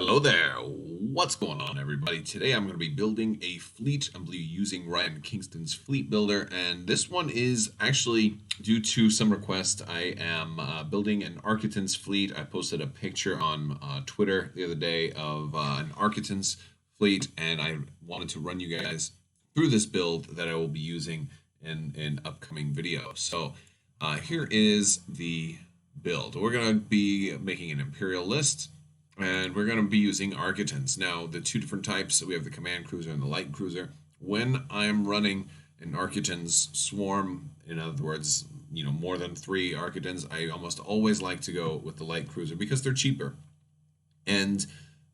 Hello there. What's going on, everybody? Today I'm going to be building a fleet. I'm using Ryan Kingston's fleet builder, and this one is actually due to some requests. I am building an Arquitens fleet. I posted a picture on Twitter the other day of an Arquitens fleet, and I wanted to run you guys through this build that I will be using in an upcoming video. So here is the build. We're going to be making an Imperial list. And we're going to be using Arquitens. Now, the two different types, we have the Command Cruiser and the Light Cruiser. When I'm running an Arquitens swarm, in other words, more than 3 Arquitens, I almost always like to go with the Light Cruiser because they're cheaper. And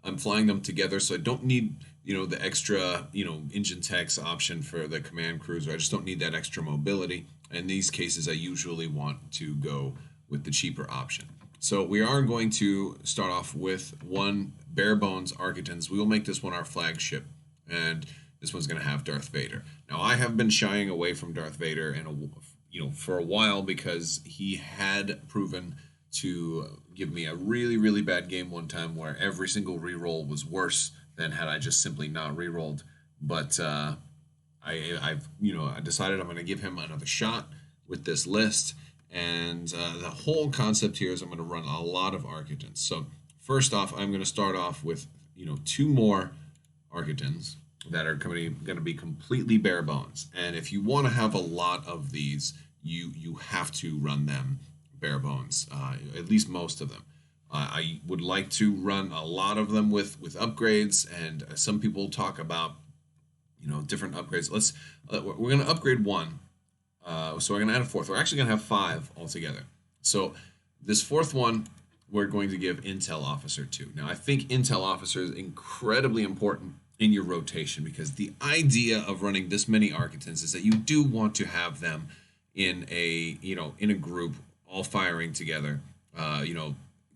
I'm flying them together, so I don't need, the extra, engine techs option for the Command Cruiser. I just don't need that extra mobility. In these cases, I usually want to go with the cheaper option. So we are going to start off with one bare bones Arquitens. We will make this one our flagship, and this one's going to have Darth Vader. Now, I have been shying away from Darth Vader for a while because he had proven to give me a really, really bad game one time where every single reroll was worse than had I just simply not rerolled. But I decided I'm going to give him another shot with this list. And the whole concept here is I'm going to run a lot of Arquitens. So first off, I'm going to start off with 2 more Arquitens that are going to be completely bare bones. And if you want to have a lot of these, you have to run them bare bones, at least most of them. I would like to run a lot of them with upgrades, and some people talk about different upgrades. We're going to upgrade one. So we're going to add a 4th. We're actually going to have 5 altogether. So this 4th one, we're going to give Intel Officer to. Now, I think Intel Officer is incredibly important in your rotation because the idea of running this many Arquitens is that you do want to have them in a group, all firing together,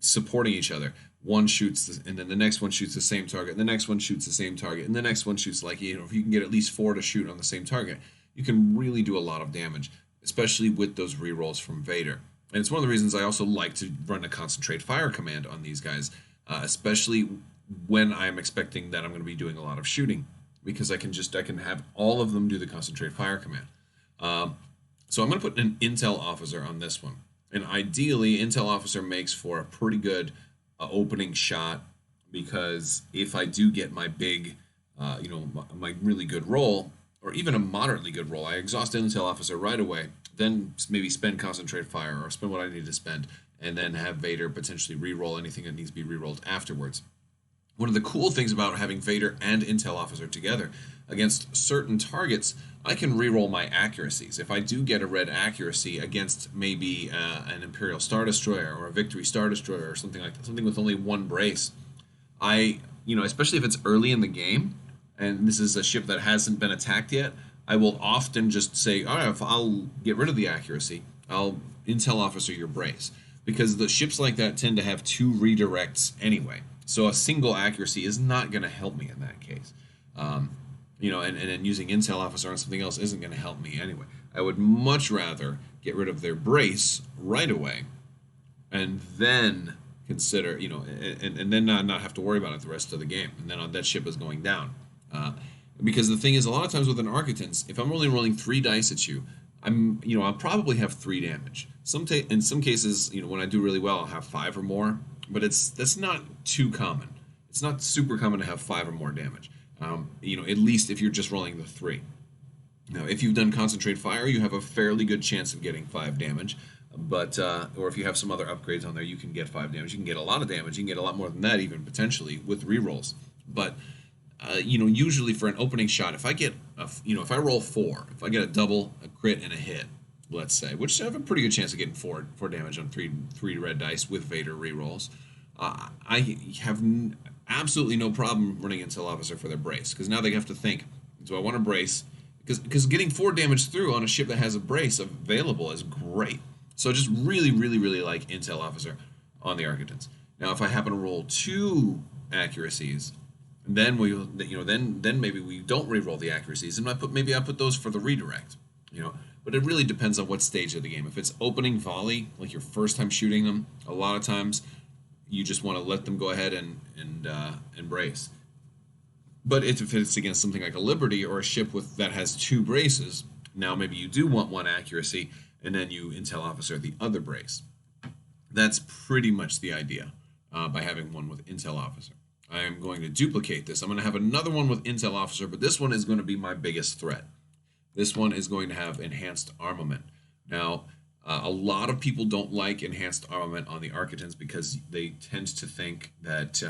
supporting each other. One shoots, and then the next one shoots the same target, and the next one shoots the same target, and the next one shoots if you can get at least 4 to shoot on the same target, you can really do a lot of damage, especially with those rerolls from Vader. And it's one of the reasons I also like to run a concentrate fire command on these guys, especially when I'm expecting that I'm going to be doing a lot of shooting, because I can have all of them do the concentrate fire command. So I'm going to put an Intel Officer on this one. And ideally, Intel Officer makes for a pretty good opening shot, because if I do get my big, my really good roll, or even a moderately good roll, I exhaust Intel Officer right away, then maybe spend Concentrate Fire or spend what I need to spend, and then have Vader potentially reroll anything that needs to be rerolled afterwards. One of the cool things about having Vader and Intel Officer together against certain targets, I can reroll my accuracies. If I do get a red accuracy against maybe an Imperial Star Destroyer or a Victory Star Destroyer or something like that, something with only 1 brace, especially if it's early in the game, and this is a ship that hasn't been attacked yet, I will often just say, all right, I'll get rid of the accuracy. I'll Intel Officer your brace. Because the ships like that tend to have 2 redirects anyway. So a single accuracy is not going to help me in that case. And using Intel Officer on something else isn't going to help me anyway. I would much rather get rid of their brace right away and then consider, and then not have to worry about it the rest of the game. And then that ship is going down. Because the thing is, a lot of times with an Arquitens, if I'm only rolling 3 dice at you, I'll probably have 3 damage. In some cases, when I do really well, I'll have 5 or more, but that's not too common. It's not super common to have 5 or more damage. At least if you're just rolling the 3. Now, if you've done Concentrate Fire, you have a fairly good chance of getting 5 damage. But or if you have some other upgrades on there, you can get 5 damage. You can get a lot of damage. You can get a lot more than that, even potentially with rerolls. But usually for an opening shot, if I get, if I roll 4, if I get a double, a crit, and a hit, let's say, which I have a pretty good chance of getting 4 damage on 3 red dice with Vader rerolls, I have absolutely no problem running Intel Officer for their brace, because now they have to think, do I want to brace? Because getting 4 damage through on a ship that has a brace available is great. So I just really, really, really like Intel Officer on the Arquitens. Now, if I happen to roll 2 accuracies, then then maybe we don't reroll the accuracies, and I put those for the redirect, But it really depends on what stage of the game. If it's opening volley, like your first time shooting them, a lot of times you just want to let them go ahead and brace. But if it's against something like a Liberty or a ship that has 2 braces, now maybe you do want 1 accuracy, and then you intel officer the other brace. That's pretty much the idea by having 1 with intel officer. I am going to duplicate this. I'm going to have another one with intel officer, but this one is going to be my biggest threat. This one is going to have enhanced armament. Now, a lot of people don't like enhanced armament on the Arquitens because they tend to think that,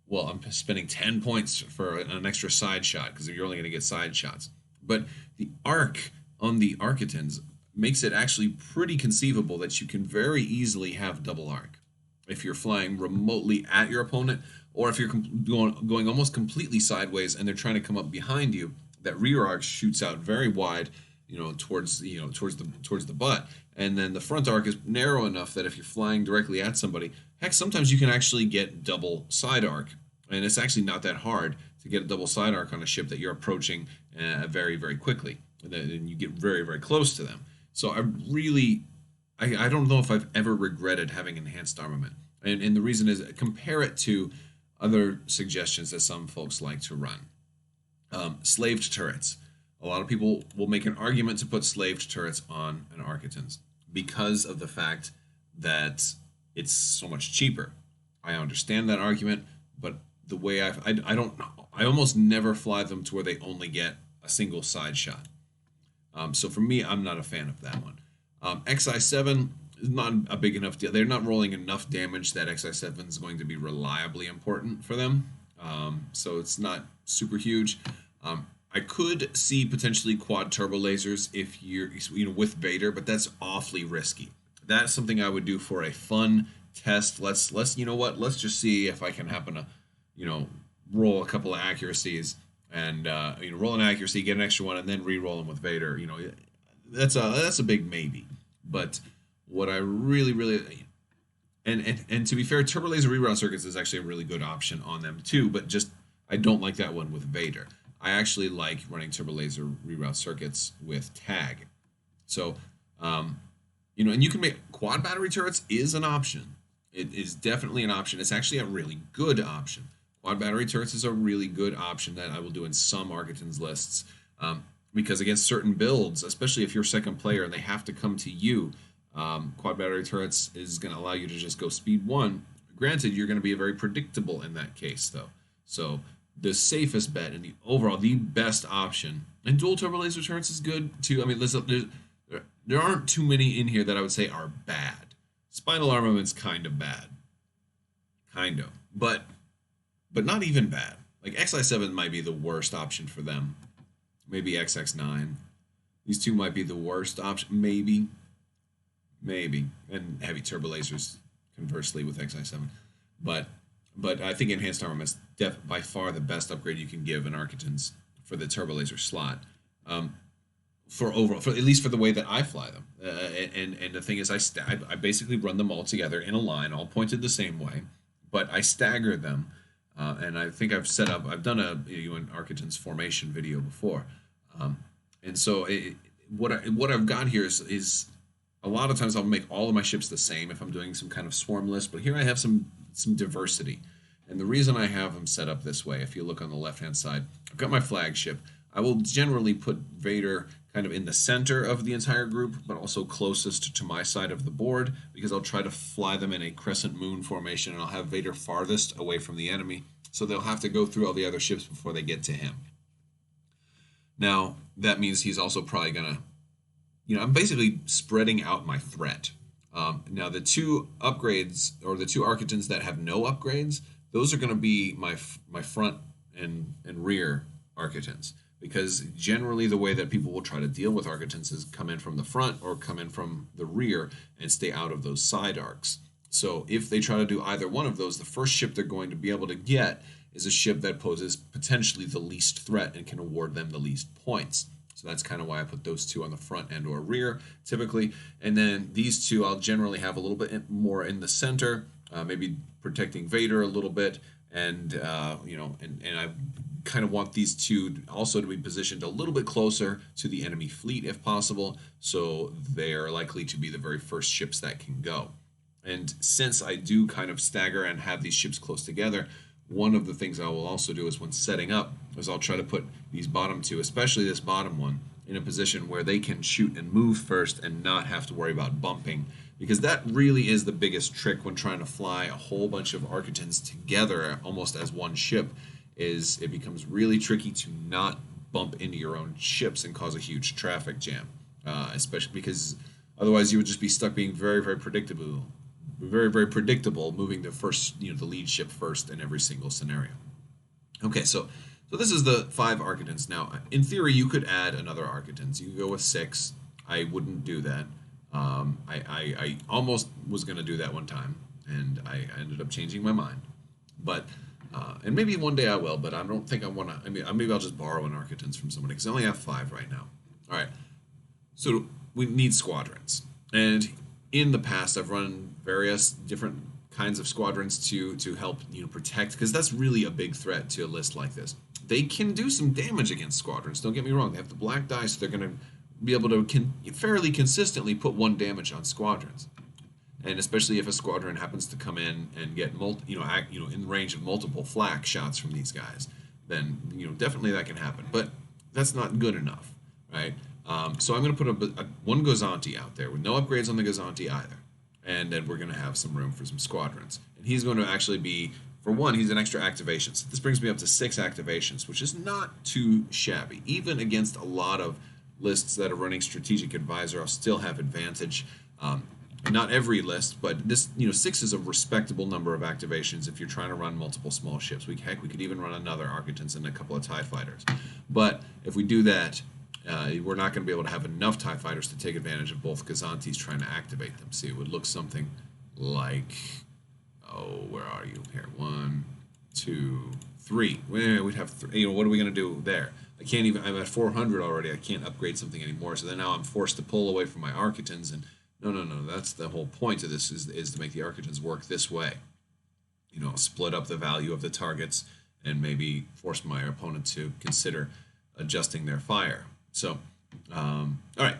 well, I'm spending 10 points for an extra side shot because you're only going to get side shots. But the arc on the Arquitens makes it actually pretty conceivable that you can very easily have double arc if you're flying remotely at your opponent, or if you're going almost completely sideways and they're trying to come up behind you. That rear arc shoots out very wide, towards the butt, and then the front arc is narrow enough that if you're flying directly at somebody, heck, sometimes you can actually get double side arc, and it's actually not that hard to get a double side arc on a ship that you're approaching very, very quickly, and then you get very, very close to them. So I don't know if I've ever regretted having enhanced armament, and the reason is compare it to other suggestions that some folks like to run. Slaved turrets. A lot of people will make an argument to put slaved turrets on an Arquitens because of the fact that it's so much cheaper. I understand that argument, but the way I almost never fly them to where they only get a single side shot. So for me, I'm not a fan of that one. XI7 is not a big enough deal. They're not rolling enough damage that XI7 is going to be reliably important for them. So it's not super huge. I could see potentially quad turbo lasers if you're with Vader, but that's awfully risky. That's something I would do for a fun test. Let's just see if I can happen to roll a couple of accuracies and roll an accuracy, get an extra one, and then re-roll them with Vader. That's a big maybe. But what I really and to be fair, turbo laser reroute circuits is actually a really good option on them too, but just I don't like that one with Vader. I actually like running turbo laser reroute circuits with tag. So, and you can make quad battery turrets is an option. It is definitely an option. It's actually a really good option. Quad battery turrets is a really good option that I will do in some Arquitens lists because against certain builds, especially if you're second player and they have to come to you, quad battery turrets is going to allow you to just go speed 1. Granted, you're going to be very predictable in that case, though. So the safest bet and the best option, and dual turbo laser turrets is good too. I mean, there aren't too many in here that I would say are bad. Spinal Armament's kind of bad, but not even bad. Like XI7 might be the worst option for them. Maybe XX9. These two might be the worst option. Maybe, and heavy turbo lasers conversely with XI7, but I think enhanced armament's by far the best upgrade you can give an Arquitens for the turbo laser slot. For at least for the way that I fly them, and the thing is, I basically run them all together in a line, all pointed the same way, but I stagger them, and I think I've done an Arquitens formation video before, and so what I've got here is a lot of times I'll make all of my ships the same if I'm doing some kind of swarm list, but here I have some diversity. And the reason I have them set up this way, if you look on the left-hand side, I've got my flagship. I will generally put Vader kind of in the center of the entire group, but also closest to my side of the board, because I'll try to fly them in a crescent moon formation, and I'll have Vader farthest away from the enemy, so they'll have to go through all the other ships before they get to him. Now, that means he's also probably going to, I'm basically spreading out my threat. Now, the 2 upgrades, or the 2 Arquitens that have no upgrades, those are going to be my front and rear Arquitens. Because generally the way that people will try to deal with Arquitens is come in from the front or come in from the rear and stay out of those side arcs. So if they try to do either one of those, the first ship they're going to be able to get is a ship that poses potentially the least threat and can award them the least points. So that's kind of why I put those 2 on the front and or rear typically. And then these 2 I'll generally have a little bit more in the center, maybe protecting Vader a little bit. And, and I kind of want these 2 also to be positioned a little bit closer to the enemy fleet if possible. So they are likely to be the very first ships that can go. And since I do kind of stagger and have these ships close together, one of the things I will also do is when setting up is I'll try to put these bottom two, especially this bottom one, in a position where they can shoot and move first and not have to worry about bumping, because that really is the biggest trick when trying to fly a whole bunch of Arquitens together almost as one ship. Is it becomes really tricky to not bump into your own ships and cause a huge traffic jam, especially because otherwise you would just be stuck being very predictable, moving the first, the lead ship first in every single scenario. Okay, so this is the 5 Arquitens. Now, in theory, you could add another Arquitens. You could go with 6. I wouldn't do that. I almost was going to do that one time, and I ended up changing my mind. But and maybe one day I will, but I don't think I want to. I mean, maybe I'll just borrow an Arquitens from somebody because I only have 5 right now. All right, so we need squadrons, and in the past I've run various different kinds of squadrons to help protect, because that's really a big threat to a list like this. They can do some damage against squadrons. Don't get me wrong; they have the black dice. So they're going to be able to fairly consistently put 1 damage on squadrons. And especially if a squadron happens to come in and get in range of multiple flak shots from these guys, then definitely that can happen. But that's not good enough, right? So I'm going to put one Gozanti out there with no upgrades on the Gozanti either, and then we're going to have some room for some squadrons. And he's going to actually be, for one, he's an extra activation. So this brings me up to 6 activations, which is not too shabby. Even against a lot of lists that are running Strategic Advisor, I'll still have advantage. Not every list, but this, 6 is a respectable number of activations if you're trying to run multiple small ships. We could even run another Arquitens and a couple of TIE fighters. But if we do that, we're not going to be able to have enough TIE fighters to take advantage of both Gozantis trying to activate them. See, it would look something like, where are you? Here, 1, 2, 3. We'd have 3. What are we going to do there? I'm at 400 already. I can't upgrade something anymore. So then now I'm forced to pull away from my Arquitens, and no. That's the whole point of this is to make the Arquitens work this way. Split up the value of the targets and maybe force my opponent to consider adjusting their fire. So, all right.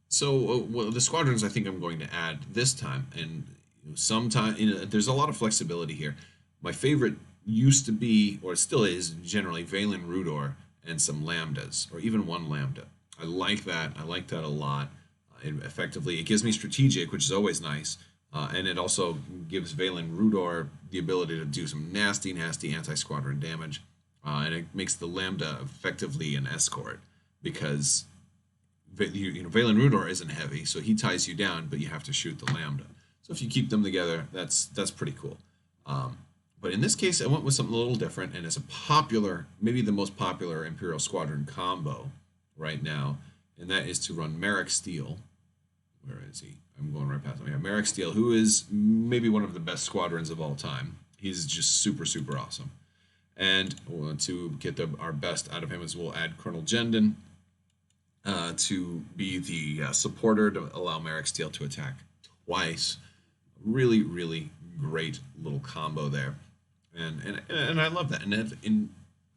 So the squadrons I think I'm going to add this time, and there's a lot of flexibility here. My favorite used to be, or still is, generally Valen Rudor and some lambdas, or even 1 lambda. I like that. I like that a lot. It gives me strategic, which is always nice, and it also gives Valen Rudor the ability to do some nasty anti-squadron damage, and it makes the lambda effectively an escort, because Valen Rudor isn't heavy, so he ties you down, but you have to shoot the lambda. So if you keep them together, that's pretty cool. But in this case, I went with something a little different, and it's a popular, maybe the most popular Imperial Squadron combo right now, and that is to run Merrick Steele. Where is he? I'm going right past him. Yeah, Merrick Steele, who is maybe one of the best squadrons of all time. He's just super awesome. And to get our best out of him is we'll add Colonel Jendon to be the supporter to allow Merrick Steele to attack twice. Really great little combo there. And I love that. And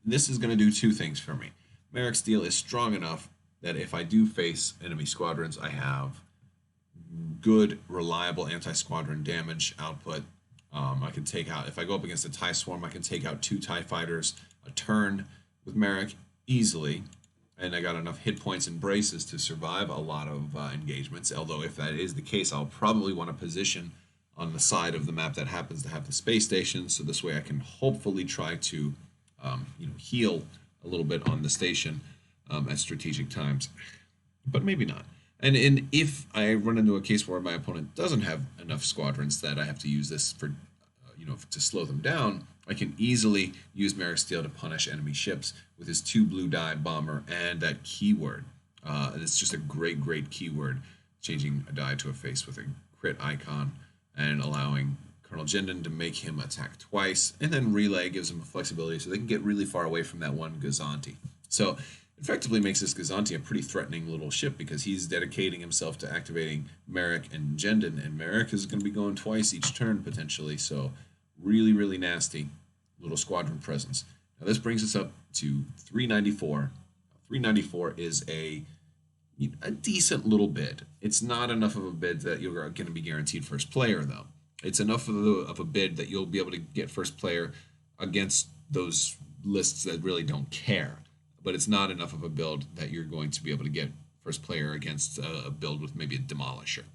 this is going to do 2 things for me. Merrick Steele is strong enough that if I do face enemy squadrons, I have good, reliable anti-squadron damage output. I can take out, if I go up against a TIE swarm, I can take out 2 TIE fighters a turn with Merrick easily, and I got enough hit points and braces to survive a lot of engagements. Although if that is the case, I'll probably want to position on the side of the map that happens to have the space station, so this way I can hopefully try to heal a little bit on the station at strategic times, but maybe not. And if I run into a case where my opponent doesn't have enough squadrons that I have to use this for, to slow them down, I can easily use Merrick Steele to punish enemy ships with his 2 blue die bomber and that keyword. And it's just a great keyword, changing a die to a face with a crit icon and allowing Colonel Jendon to make him attack twice, and then relay gives him a flexibility so they can get really far away from that 1 Gozanti. So effectively makes this Gozanti a pretty threatening little ship, because he's dedicating himself to activating Merrick and Jendon, and Merrick is going to be going twice each turn potentially, so really nasty little squadron presence. Now this brings us up to 394. 394 is a decent little bid. It's not enough of a bid that you're going to be guaranteed first player, though. It's enough of a bid that you'll be able to get first player against those lists that really don't care. But it's not enough of a build that you're going to be able to get first player against a build with maybe a demolisher,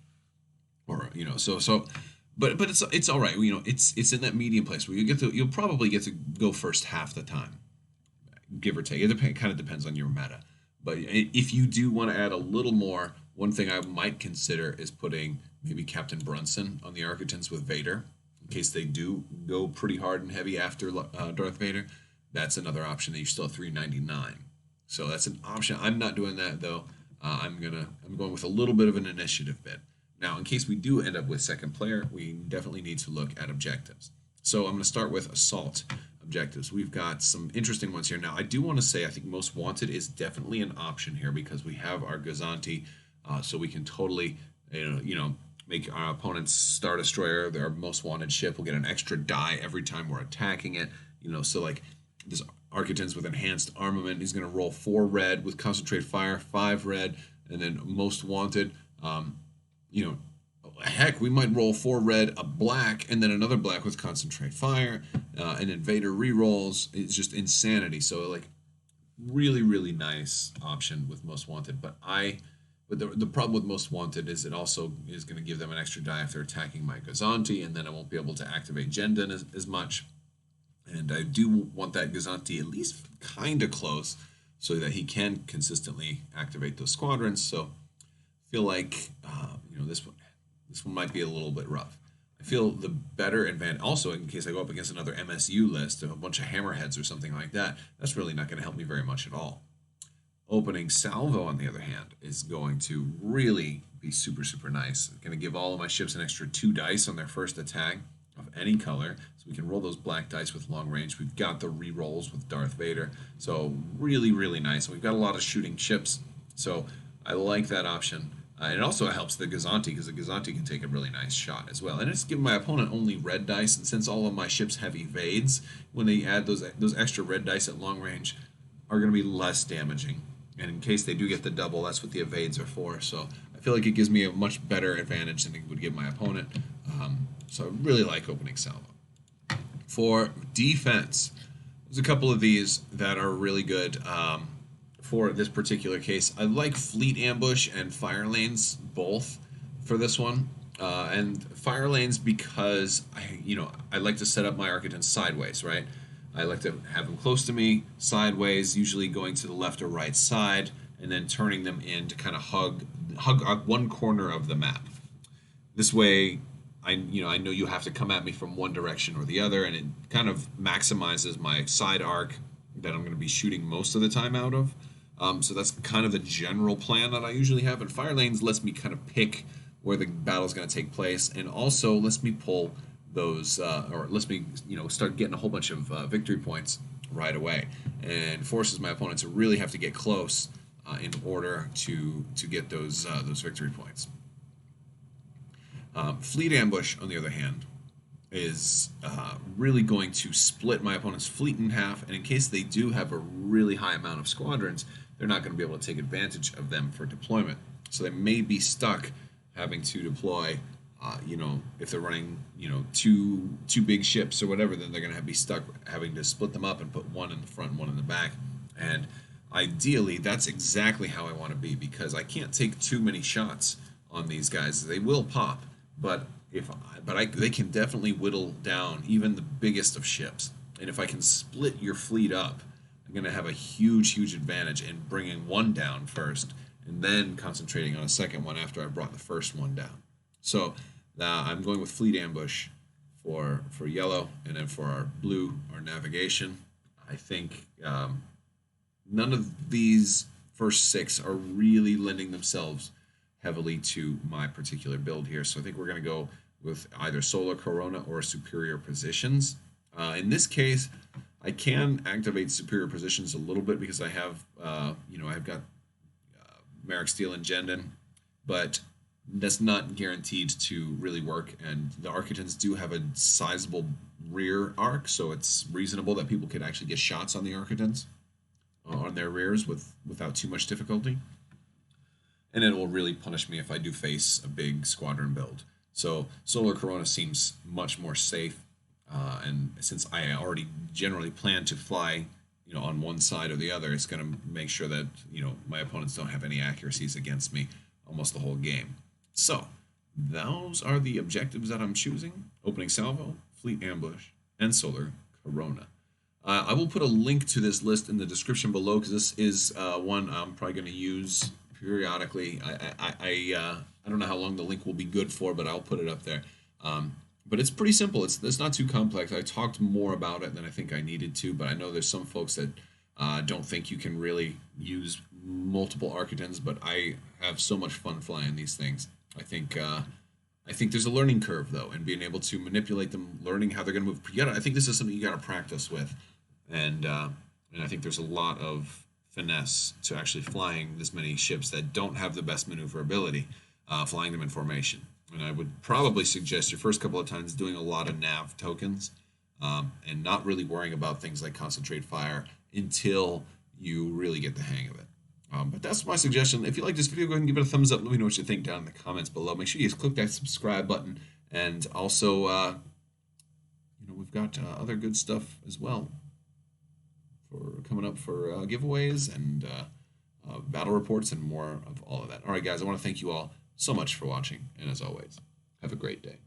or but it's all right. It's in that medium place where you'll probably get to go first half the time, give or take. It kind of depends on your meta. But if you do want to add a little more, one thing I might consider is putting maybe Captain Brunson on the Arquitens with Vader, in case they do go pretty hard and heavy after Darth Vader. That's another option that you still have 399. So that's an option. I'm not doing that though. I'm going with a little bit of an initiative bid. Now, in case we do end up with second player, we definitely need to look at objectives. So I'm going to start with assault objectives. We've got some interesting ones here. Now, I do want to say I think Most Wanted is definitely an option here because we have our Gazanti, so we can totally, make our opponent's Star Destroyer, their Most Wanted ship, will get an extra die every time we're attacking it. So like this Arquitens with enhanced armament, he's going to roll 4 red with concentrate fire, 5 red, and then Most Wanted. Heck, we might roll 4 red, a black, and then another black with concentrate fire, and then Vader rerolls. It's just insanity. So like, really, really nice option with Most Wanted. But the problem with Most Wanted is it also is going to give them an extra die if they're attacking my Gazanti, and then I won't be able to activate Jendon as much. And I do want that Gazanti at least kind of close so that he can consistently activate those squadrons. So I feel like this one might be a little bit rough. I feel the better advantage, also in case I go up against another MSU list of a bunch of hammerheads or something like that, that's really not going to help me very much at all. Opening salvo, on the other hand, is going to really be super, super nice. It's going to give all of my ships an extra 2 dice on their first attack of any color, so we can roll those black dice with long range. We've got the rerolls with Darth Vader, so really, really nice. We've got a lot of shooting ships, so I like that option. And it also helps the Gazanti, because the Gazanti can take a really nice shot as well. And it's giving my opponent only red dice, and since all of my ships have evades, when they add those extra red dice at long range, are going to be less damaging. And in case they do get the double, that's what the evades are for. So I feel like it gives me a much better advantage than it would give my opponent. So I really like opening salvo. For defense, there's a couple of these that are really good. For this particular case, I like Fleet Ambush and Fire Lanes both for this one. And Fire Lanes because I like to set up my Arquitens sideways, right? I like to have them close to me, sideways, usually going to the left or right side, and then turning them in to kind of hug one corner of the map. This way, I know you have to come at me from one direction or the other, and it kind of maximizes my side arc that I'm going to be shooting most of the time out of. So that's kind of the general plan that I usually have. And Fire Lanes lets me kind of pick where the battle's going to take place, and also lets me pull those, or lets me, start getting a whole bunch of victory points right away, and forces my opponent to really have to get close in order to get those victory points. Fleet Ambush, on the other hand, is really going to split my opponent's fleet in half, and in case they do have a really high amount of squadrons, they're not going to be able to take advantage of them for deployment. So they may be stuck having to deploy, if they're running, two big ships or whatever, then they're going to be stuck having to split them up and put one in the front and one in the back. And ideally, that's exactly how I want to be, because I can't take too many shots on these guys. They will pop, but they can definitely whittle down even the biggest of ships. And if I can split your fleet up, I'm going to have a huge, huge advantage in bringing one down first and then concentrating on a second one after I brought the first one down. So I'm going with Fleet Ambush for yellow, and then for our blue, our navigation. I think none of these first 6 are really lending themselves heavily to my particular build here. So I think we're going to go with either Solar Corona or Superior Positions. In this case, I can activate Superior Positions a little bit because I have, I've got Merrick Steel and Jendon, but that's not guaranteed to really work. And the Arquitens do have a sizable rear arc, so it's reasonable that people could actually get shots on the Arquitens on their rears without too much difficulty. And it will really punish me if I do face a big squadron build. So Solar Corona seems much more safe, and since I already generally plan to fly, on one side or the other, it's going to make sure that my opponents don't have any accuracies against me almost the whole game. So those are the objectives that I'm choosing: opening salvo, fleet ambush, and Solar Corona. I will put a link to this list in the description below because this is one I'm probably going to use periodically. I don't know how long the link will be good for, but I'll put it up there. But it's pretty simple. It's not too complex. I talked more about it than I think I needed to, but I know there's some folks that don't think you can really use multiple Arquitens, but I have so much fun flying these things. I think there's a learning curve though, and being able to manipulate them, learning how they're going to move. I think this is something you got to practice with, and I think there's a lot of finesse to actually flying this many ships that don't have the best maneuverability, flying them in formation. And I would probably suggest your first couple of times doing a lot of nav tokens, and not really worrying about things like concentrate fire until you really get the hang of it. But that's my suggestion. If you like this video, go ahead and give it a thumbs up. Let me know what you think down in the comments below. Make sure you click that subscribe button. And also, we've got other good stuff as well for coming up for giveaways and battle reports and more of all of that. All right, guys, I want to thank you all so much for watching. And as always, have a great day.